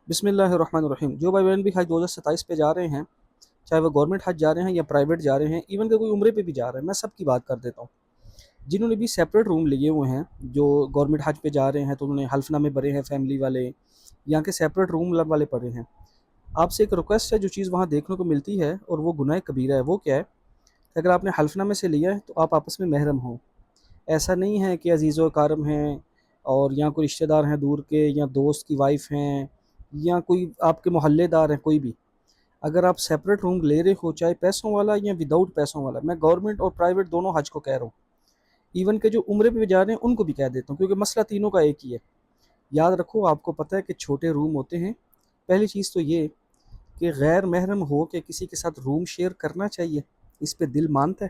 بسم اللہ الرحمن الرحیم۔ جو بھائی بہن بھی حج 2027 پہ جا رہے ہیں، چاہے وہ گورنمنٹ حج جا رہے ہیں یا پرائیویٹ جا رہے ہیں، ایون کہ کوئی عمرے پہ بھی جا رہا ہے، میں سب کی بات کر دیتا ہوں۔ جنہوں نے بھی سیپریٹ روم لیے ہوئے ہیں، جو گورنمنٹ حج پہ جا رہے ہیں تو انہوں نے حلف نامے بھرے ہیں فیملی والے، یہاں کے سیپریٹ روم والے پڑے ہیں، آپ سے ایک ریکویسٹ ہے، جو چیز وہاں دیکھنے کو ملتی ہے اور وہ گناہ کبیرہ ہے، وہ کیا ہے کہ اگر آپ نے حلف نامے سے لیا ہے تو آپ آپس میں محرم ہوں۔ ایسا نہیں ہے کہ عزیز و کارم ہیں اور یا کوئی رشتہ دار ہیں دور کے، یا دوست کی وائف ہیں، یا کوئی آپ کے محلے دار ہیں، کوئی بھی اگر آپ سیپریٹ روم لے رہے ہو، چاہے پیسوں والا یا وداؤٹ پیسوں والا، میں گورنمنٹ اور پرائیویٹ دونوں حج کو کہہ رہا ہوں، ایون کہ جو عمرے پہ جا رہے ہیں ان کو بھی کہہ دیتا ہوں، کیونکہ مسئلہ تینوں کا ایک ہی ہے۔ یاد رکھو، آپ کو پتہ ہے کہ چھوٹے روم ہوتے ہیں۔ پہلی چیز تو یہ کہ غیر محرم ہو کہ کسی کے ساتھ روم شیئر کرنا چاہیے، اس پہ دل مانتا ہے؟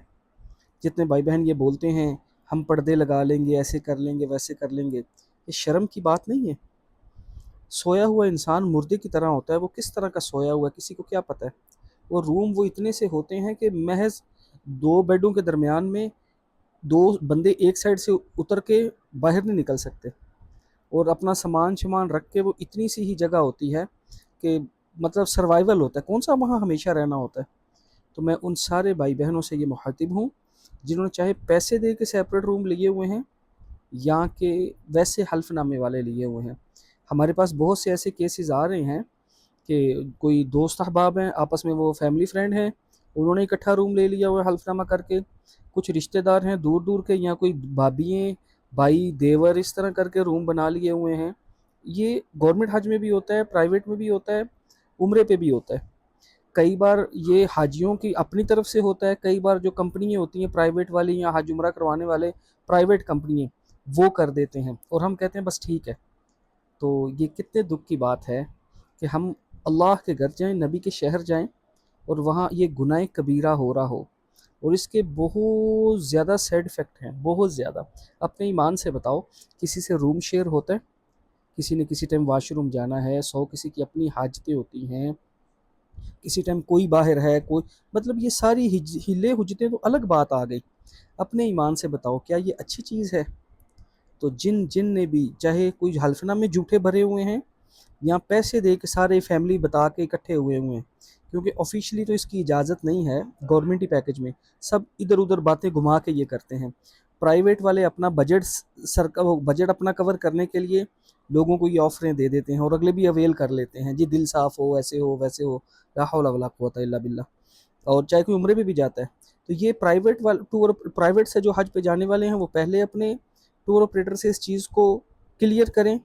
جتنے بھائی بہن یہ بولتے ہیں ہم پردے لگا لیں گے، ایسے کر لیں گے، ویسے کر لیں گے، یہ شرم کی بات نہیں ہے؟ سویا ہوا انسان مردے کی طرح ہوتا ہے، وہ کس طرح کا سویا ہوا ہے کسی کو کیا پتہ ہے؟ وہ روم وہ اتنے سے ہوتے ہیں کہ محض دو بیڈوں کے درمیان میں دو بندے ایک سائڈ سے اتر کے باہر نہیں نکل سکتے، اور اپنا سامان شمان رکھ کے وہ اتنی سی ہی جگہ ہوتی ہے کہ مطلب سروائیول ہوتا ہے، کون سا وہاں ہمیشہ رہنا ہوتا ہے؟ تو میں ان سارے بھائی بہنوں سے یہ مخاطب ہوں جنہوں نے چاہے پیسے دے کے سیپریٹ روم لیے ہوئے ہیں یا کہ ویسے حلف نامے والے لیے ہوئے ہیں۔ ہمارے پاس بہت سے ایسے کیسز آ رہے ہیں کہ کوئی دوست احباب ہیں، آپس میں وہ فیملی فرینڈ ہیں، انہوں نے اکٹھا روم لے لیا ہوا ہے حلف نامہ کر کے، کچھ رشتہ دار ہیں دور دور کے، یا کوئی بھابییں بھائی دیور اس طرح کر کے روم بنا لیے ہوئے ہیں۔ یہ گورنمنٹ حج میں بھی ہوتا ہے، پرائیویٹ میں بھی ہوتا ہے، عمرے پہ بھی ہوتا ہے۔ کئی بار یہ حاجیوں کی اپنی طرف سے ہوتا ہے، کئی بار جو کمپنیاں ہوتی ہیں پرائیویٹ والی یا حج عمرہ کروانے والے پرائیویٹ کمپنیاں وہ کر دیتے ہیں، اور ہم کہتے ہیں بس ٹھیک ہے۔ تو یہ کتنے دکھ کی بات ہے کہ ہم اللہ کے گھر جائیں، نبی کے شہر جائیں، اور وہاں یہ گناہ کبیرہ ہو رہا ہو، اور اس کے بہت زیادہ سائیڈ افیکٹ ہیں، بہت زیادہ۔ اپنے ایمان سے بتاؤ، کسی سے روم شیئر ہوتا ہے؟ کسی نے کسی ٹائم واش روم جانا ہے، کسی کی اپنی حاجتیں ہوتی ہیں، کسی ٹائم کوئی باہر ہے، کوئی مطلب یہ ساری ہلے حجتیں تو الگ بات آ گئی۔ اپنے ایمان سے بتاؤ، کیا یہ اچھی چیز ہے؟ تو جن نے بھی چاہے کوئی حلف نامے جھوٹے بھرے ہوئے ہیں یا پیسے دے کے سارے فیملی بتا کے اکٹھے ہوئے ہیں، کیونکہ آفیشلی تو اس کی اجازت نہیں ہے گورنمنٹی پیکج میں، سب ادھر ادھر باتیں گھما کے یہ کرتے ہیں۔ پرائیویٹ والے اپنا بجٹ اپنا کور کرنے کے لیے لوگوں کو یہ آفریں دے دیتے ہیں، اور اگلے بھی اویل کر لیتے ہیں، جی دل صاف ہو، ایسے ہو ویسے ہو، لا حول ولا قوت الا باللہ۔ اور چاہے کوئی عمرے پہ بھی جاتا ہے تو یہ پرائیویٹ سے جو حج پہ جانے والے ہیں، وہ پہلے اپنے ٹور آپریٹر سے اس چیز کو کلیئر کریں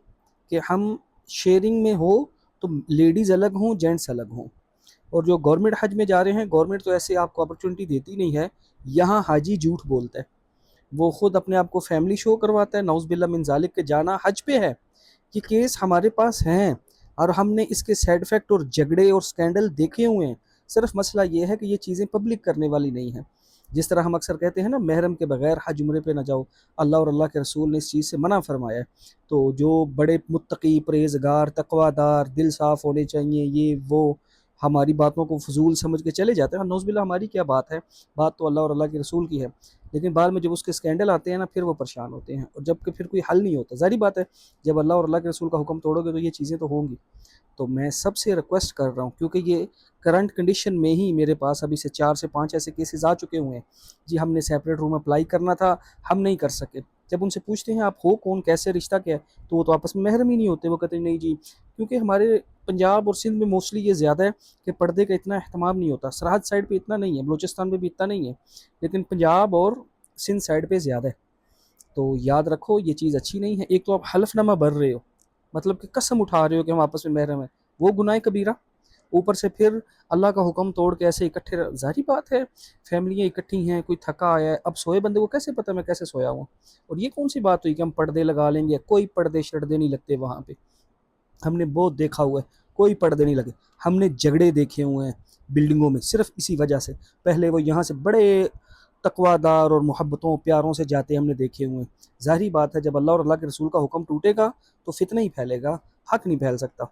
کہ ہم شیئرنگ میں ہو تو لیڈیز الگ ہوں، جینٹس الگ ہوں۔ اور جو گورنمنٹ حج میں جا رہے ہیں، گورنمنٹ تو ایسے آپ کو اپرچونٹی دیتی نہیں ہے، یہاں حاجی جھوٹ بولتا ہے، وہ خود اپنے آپ کو فیملی شو کرواتا ہے، نعوذ باللہ من ذالک، کے جانا حج پہ ہے۔ یہ کیس ہمارے پاس ہیں اور ہم نے اس کے سائیڈ افیکٹ اور جھگڑے اور سکینڈل دیکھے ہوئے ہیں، صرف مسئلہ یہ ہے کہ یہ چیزیں پبلک کرنے والی نہیں ہیں۔ جس طرح ہم اکثر کہتے ہیں نا، محرم کے بغیر حج عمرے پہ نہ جاؤ، اللہ اور اللہ کے رسول نے اس چیز سے منع فرمایا ہے۔ تو جو بڑے متقی، پرہیزگار، تقوی دار، دل صاف ہونے چاہیے، یہ وہ ہماری باتوں کو فضول سمجھ کے چلے جاتے ہیں، نعوذ باللہ ہماری کیا بات ہے، بات تو اللہ اور اللہ کے رسول کی ہے، لیکن بعد میں جب اس کے سکینڈل آتے ہیں نا، پھر وہ پریشان ہوتے ہیں، اور جب کہ پھر کوئی حل نہیں ہوتا۔ ظاہری بات ہے، جب اللہ اور اللہ کے رسول کا حکم توڑو گے تو یہ چیزیں تو ہوں گی۔ تو میں سب سے ریکویسٹ کر رہا ہوں، کیونکہ یہ کرنٹ کنڈیشن میں ہی میرے پاس ابھی سے 4 سے 5 ایسے کیسز آ چکے ہوئے ہیں، جی ہم نے سیپریٹ روم اپلائی کرنا تھا، ہم نہیں کر سکے۔ جب ان سے پوچھتے ہیں آپ ہو کون، کیسے، رشتہ کیا ہے، تو وہ تو آپس میں محرم ہی نہیں ہوتے، وہ کہتے ہیں نہیں جی، کیونکہ ہمارے پنجاب اور سندھ میں موسٹلی یہ زیادہ ہے کہ پردے کا اتنا اہتمام نہیں ہوتا، سرحد سائڈ پہ اتنا نہیں ہے، بلوچستان پہ بھی اتنا نہیں ہے، لیکن پنجاب اور سندھ سائڈ پہ زیادہ ہے۔ تو یاد رکھو، یہ چیز اچھی نہیں ہے۔ ایک تو آپ حلف نامہ بھر رہے ہو، مطلب کہ قسم اٹھا رہے ہو کہ ہم آپس میں محرم ہیں، وہ گناہ کبیرہ، اوپر سے پھر اللہ کا حکم توڑ کے ایسے اکٹھے ظاہری بات ہے، فیملیاں اکٹھی ہیں، کوئی تھکا آیا ہے، اب سوئے بندے کو کیسے پتہ میں کیسے سویا ہوں؟ اور یہ کون سی بات ہوئی کہ ہم پردے لگا لیں گے؟ کوئی پردے شردے نہیں لگتے وہاں پہ، ہم نے بہت دیکھا ہوا ہے، کوئی پردے نہیں لگے۔ ہم نے جھگڑے دیکھے ہوئے ہیں بلڈنگوں میں، صرف اسی وجہ سے، پہلے وہ یہاں سے بڑے تقوی دار اور محبتوں پیاروں سے جاتے ہم نے دیکھے ہوئے ہیں۔ ظاہری بات ہے، جب اللہ اور اللہ کے رسول کا حکم ٹوٹے گا تو فتنہ ہی پھیلے گا، حق نہیں پھیل سکتا۔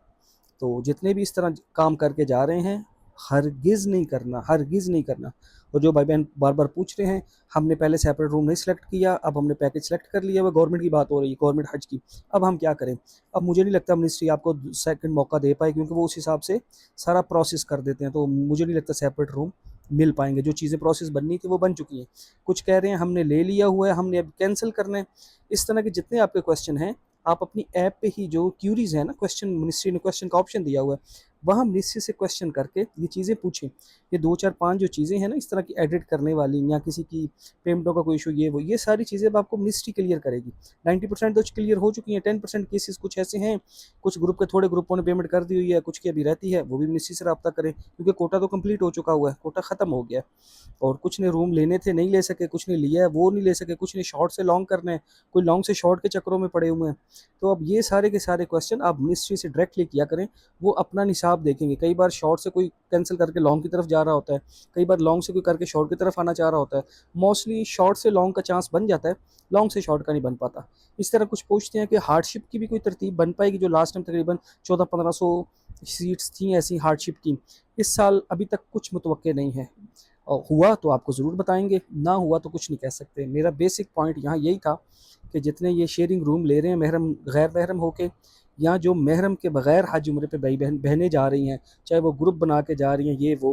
تو جتنے بھی اس طرح کام کر کے جا رہے ہیں، ہرگز نہیں کرنا، ہرگز نہیں کرنا۔ اور جو بھائی بہن بار بار پوچھ رہے ہیں ہم نے پہلے سیپریٹ روم نہیں سلیکٹ کیا، اب ہم نے پیکج سلیکٹ کر لیا، وہ گورنمنٹ کی بات ہو رہی ہے، گورنمنٹ حج کی، اب ہم کیا کریں؟ اب مجھے نہیں لگتا منسٹری آپ کو سیکنڈ موقع دے پائے، کیونکہ وہ اس حساب سے سارا پروسیس کر دیتے ہیں، تو مجھے نہیں لگتا سیپریٹ روم مل پائیں گے۔ جو چیزیں پروسیس بننی تھی وہ بن چکی ہیں، کچھ کہہ رہے ہیں ہم نے لے لیا ہوا ہے، ہم نے اب کینسل کرنا ہے۔ اس طرح کے جتنے آپ کے کویسچن ہیں، آپ اپنی ایپ پہ ہی جو کیوریز ہیں نا، کویسچن منسٹری نے کویسچن کا آپشن دیا ہوا ہے، وہاں منسٹری سے کویسچن کر کے یہ چیزیں پوچھیں۔ یہ 2 4 5 جو چیزیں ہیں نا اس طرح کی ایڈٹ کرنے والی، یا کسی کی پیمنٹوں کا کوئی ایشو، یہ ساری چیزیں اب آپ کو منسٹری کلیئر کرے گی۔ 90% تو کلیئر ہو چکی ہیں، 10% کیسز کچھ ایسے ہیں، کچھ گروپ کے تھوڑے گروپوں نے پیمنٹ کر دی ہوئی ہے، کچھ کی ابھی رہتی ہے، وہ بھی منسٹری سے رابطہ کریں، کیونکہ کوٹا تو کمپلیٹ ہو چکا ہوا ہے، کوٹا ختم ہو گیا ہے۔ اور کچھ نے روم لینے تھے نہیں لے سکے، کچھ نے لیا ہے وہ نہیں لے سکے، کچھ نے شارٹ سے لانگ کرنا ہے، کوئی لانگ سے شارٹ کے چکروں میں پڑے ہوئے ہیں۔ تو اب یہ سارے کے سارے کویسچن آپ منسٹری سے ڈائریکٹلی کیا کریں، وہ اپنا نصاب دیکھیں گے۔ کئی بار شارٹ سے کوئی کینسل کر کے لانگ کی طرف جا رہا ہوتا ہے، کئی بار لانگ سے کوئی کر کے شارٹ کی طرف آنا چاہ رہا ہوتا ہے، موسٹلی شارٹ سے لانگ کا چانس بن جاتا ہے، لانگ سے شارٹ کا نہیں بن پاتا۔ اس طرح کچھ پوچھتے ہیں کہ ہارڈ شپ کی بھی کوئی ترتیب بن پائے گی، جو لاسٹ ٹائم تقریباً 1400-1500 سیٹس تھیں ایسی ہارڈ شپ کی، اس سال ابھی تک کچھ متوقع نہیں ہے، اور ہوا تو آپ کو ضرور بتائیں گے، نہ ہوا تو کچھ نہیں کہہ سکتے۔ میرا بیسک پوائنٹ یہاں یہی تھا کہ جتنے یہ شیئرنگ روم لے رہے ہیں محرم غیر محرم ہو کے، یا جو محرم کے بغیر حج عمرے پہ بہنیں جا رہی ہیں، چاہے وہ گروپ بنا کے جا رہی ہیں،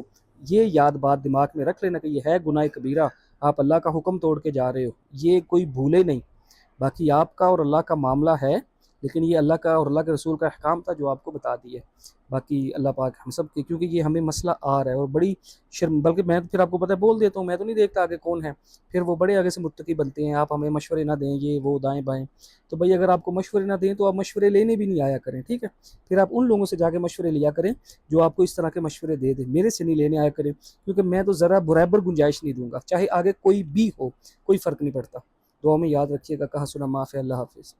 یہ یاد بات دماغ میں رکھ لینا کہ یہ ہے گناہ کبیرہ، آپ اللہ کا حکم توڑ کے جا رہے ہو، یہ کوئی بھولے نہیں۔ باقی آپ کا اور اللہ کا معاملہ ہے، لیکن یہ اللہ کا اور اللہ کے رسول کا احکام تھا جو آپ کو بتا دیے۔ باقی اللہ پاک ہم سب کے، کیونکہ یہ ہمیں مسئلہ آ رہا ہے اور بڑی شرم، بلکہ میں پھر آپ کو پتہ ہے بول دیتا ہوں، میں تو نہیں دیکھتا آگے کون ہے، پھر وہ بڑے آگے سے متقی بنتے ہیں، آپ ہمیں مشورے نہ دیں، یہ وہ دائیں بائیں۔ تو بھائی اگر آپ کو مشورے نہ دیں تو آپ مشورے لینے بھی نہیں آیا کریں، ٹھیک ہے؟ پھر آپ ان لوگوں سے جا کے مشورے لیا کریں جو آپ کو اس طرح کے مشورے دے دیں، میرے سے نہیں لینے آیا کریں، کیونکہ میں تو ذرا برابر گنجائش نہیں دوں گا، چاہے آگے کوئی بھی ہو، کوئی فرق نہیں پڑتا۔ دعا میں یاد رکھیے گا، کہا سنا معاف ہے، اللہ حافظ۔